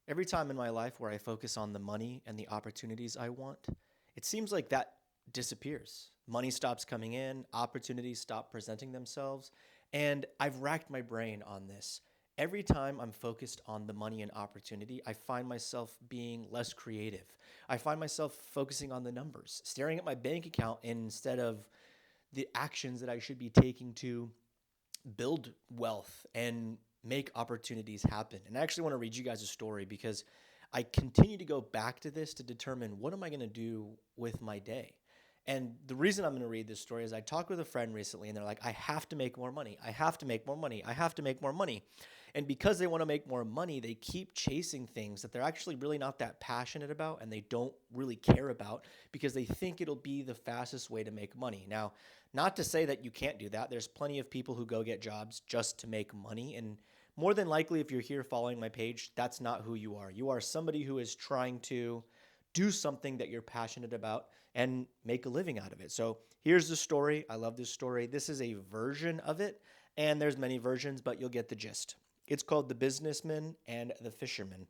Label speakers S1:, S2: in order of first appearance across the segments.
S1: Every time in my life where I focus on the money and the opportunities I want, it seems like that disappears. Money stops coming in, opportunities stop presenting themselves, and I've racked my brain on this. Every time I'm focused on the money and opportunity, I find myself being less creative. I find myself focusing on the numbers, staring at my bank account instead of the actions that I should be taking to build wealth and make opportunities happen. And I actually want to read you guys a story because I continue to go back to this to determine what am I going to do with my day. And the reason I'm going to read this story is I talked with a friend recently and they're like, I have to make more money. I have to make more money. I have to make more money. And because they want to make more money, they keep chasing things that they're actually really not that passionate about and they don't really care about because they think it'll be the fastest way to make money. Now, not to say that you can't do that. There's plenty of people who go get jobs just to make money. And more than likely, if you're here following my page, that's not who you are. You are somebody who is trying to do something that you're passionate about and make a living out of it. So here's the story. I love this story. This is a version of it, and there's many versions, but you'll get the gist. It's called The Businessman and the Fisherman.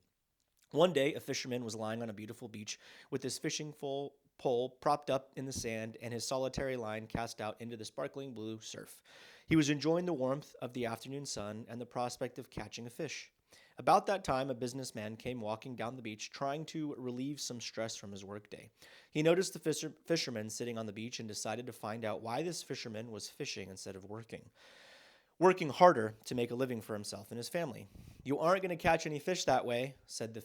S1: One day, a fisherman was lying on a beautiful beach with his fishing pole propped up in the sand and his solitary line cast out into the sparkling blue surf. He was enjoying the warmth of the afternoon sun and the prospect of catching a fish. About that time, a businessman came walking down the beach trying to relieve some stress from his workday. He noticed the fisherman sitting on the beach and decided to find out why this fisherman was fishing instead of working harder to make a living for himself and his family. You aren't going to catch any fish that way, said the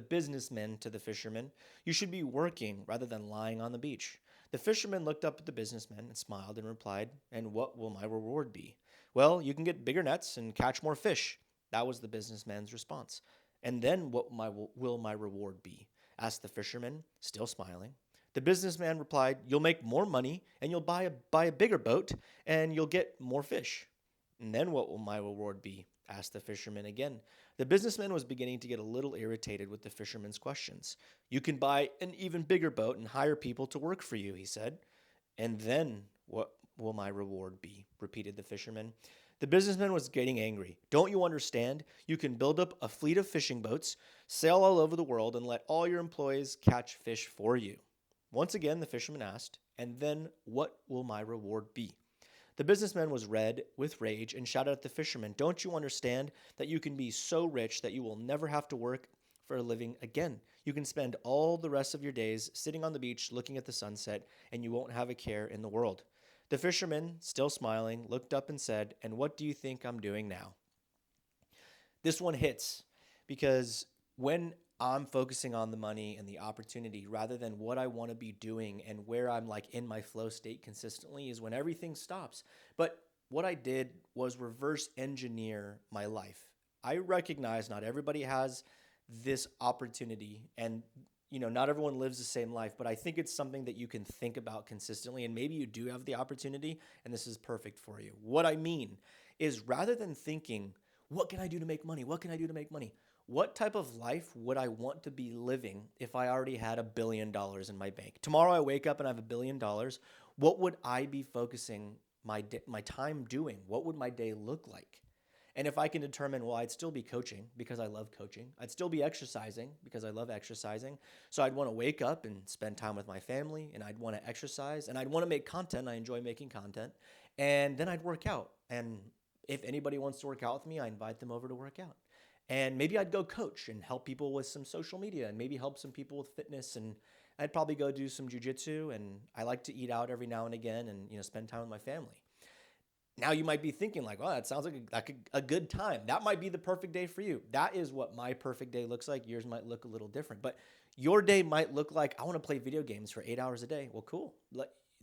S1: businessman to the fisherman. You should be working rather than lying on the beach. The fisherman looked up at the businessman and smiled and replied, And what will my reward be? Well, you can get bigger nets and catch more fish. That was the businessman's response. And then will my reward be? Asked the fisherman, still smiling. The businessman replied, You'll make more money and you'll buy a bigger boat and you'll get more fish. And then what will my reward be? Asked the fisherman again. The businessman was beginning to get a little irritated with the fisherman's questions. You can buy an even bigger boat and hire people to work for you, he said. And then what will my reward be? Repeated the fisherman. The businessman was getting angry. Don't you understand? You can build up a fleet of fishing boats, sail all over the world, and let all your employees catch fish for you. Once again, the fisherman asked, And then what will my reward be? The businessman was red with rage and shouted at the fisherman, Don't you understand that you can be so rich that you will never have to work for a living again? You can spend all the rest of your days sitting on the beach looking at the sunset, and you won't have a care in the world. The fisherman, still smiling, looked up and said, And what do you think I'm doing now? This one hits because when I'm focusing on the money and the opportunity rather than what I want to be doing and where I'm like in my flow state consistently is when everything stops. But what I did was reverse engineer my life. I recognize not everybody has this opportunity and not everyone lives the same life, but I think it's something that you can think about consistently and maybe you do have the opportunity and this is perfect for you. What I mean is rather than thinking, what can I do to make money? What can I do to make money? What type of life would I want to be living if I already had $1 billion in my bank? Tomorrow I wake up and I have $1 billion. What would I be focusing my time doing? What would my day look like? And if I can determine, well, I'd still be coaching because I love coaching. I'd still be exercising because I love exercising. So I'd want to wake up and spend time with my family, and I'd want to exercise, and I'd want to make content. I enjoy making content. And then I'd work out. And if anybody wants to work out with me, I invite them over to work out. And maybe I'd go coach and help people with some social media and maybe help some people with fitness. And I'd probably go do some jujitsu. And I like to eat out every now and again and spend time with my family. Now you might be thinking like, well, that sounds like a good time. That might be the perfect day for you. That is what my perfect day looks like. Yours might look a little different. But your day might look like, I want to play video games for 8 hours a day. Well, cool.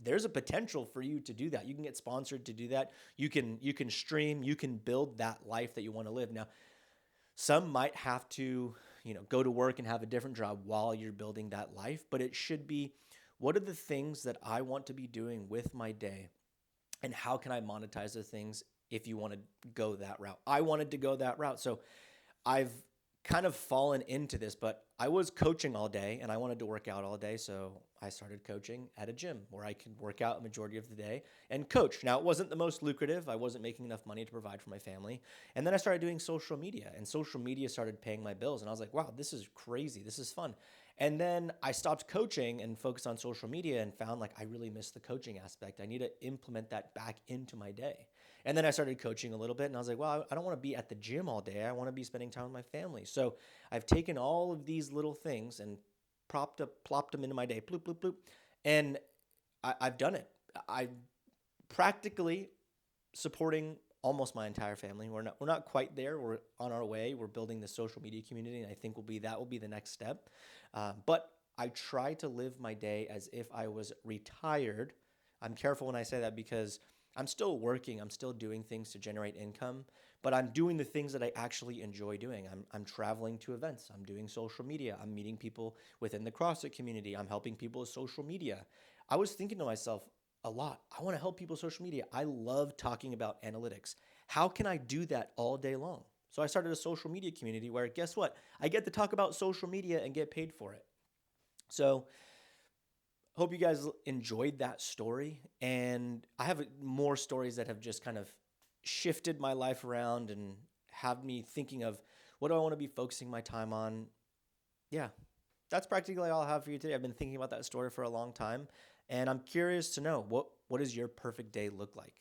S1: There's a potential for you to do that. You can get sponsored to do that. You can stream. You can build that life that you want to live. Now, some might have to, go to work and have a different job while you're building that life, but it should be, what are the things that I want to be doing with my day, and how can I monetize the things if you want to go that route? I wanted to go that route, so I've kind of fallen into this, but I was coaching all day and I wanted to work out all day. So I started coaching at a gym where I could work out a majority of the day and coach. Now, it wasn't the most lucrative. I wasn't making enough money to provide for my family. And then I started doing social media, and social media started paying my bills. And I was like, wow, this is crazy. This is fun. And then I stopped coaching and focused on social media and found like I really missed the coaching aspect. I need to implement that back into my day. And then I started coaching a little bit and I was like, well, I don't want to be at the gym all day. I want to be spending time with my family. So I've taken all of these little things and plopped them into my day, bloop, bloop, bloop. And I've done it. I practically supporting almost my entire family. We're not quite there. We're on our way. We're building the social media community, and I think that will be the next step. But I try to live my day as if I was retired. I'm careful when I say that because I'm still working. I'm still doing things to generate income, but I'm doing the things that I actually enjoy doing. I'm traveling to events. I'm doing social media. I'm meeting people within the CrossFit community. I'm helping people with social media. I was thinking to myself a lot, I want to help people with social media. I love talking about analytics. How can I do that all day long? So I started a social media community where, guess what? I get to talk about social media and get paid for it. So hope you guys enjoyed that story. And I have more stories that have just kind of shifted my life around and have me thinking of what do I want to be focusing my time on. Yeah, that's practically all I have for you today. I've been thinking about that story for a long time, and I'm curious to know what does your perfect day look like?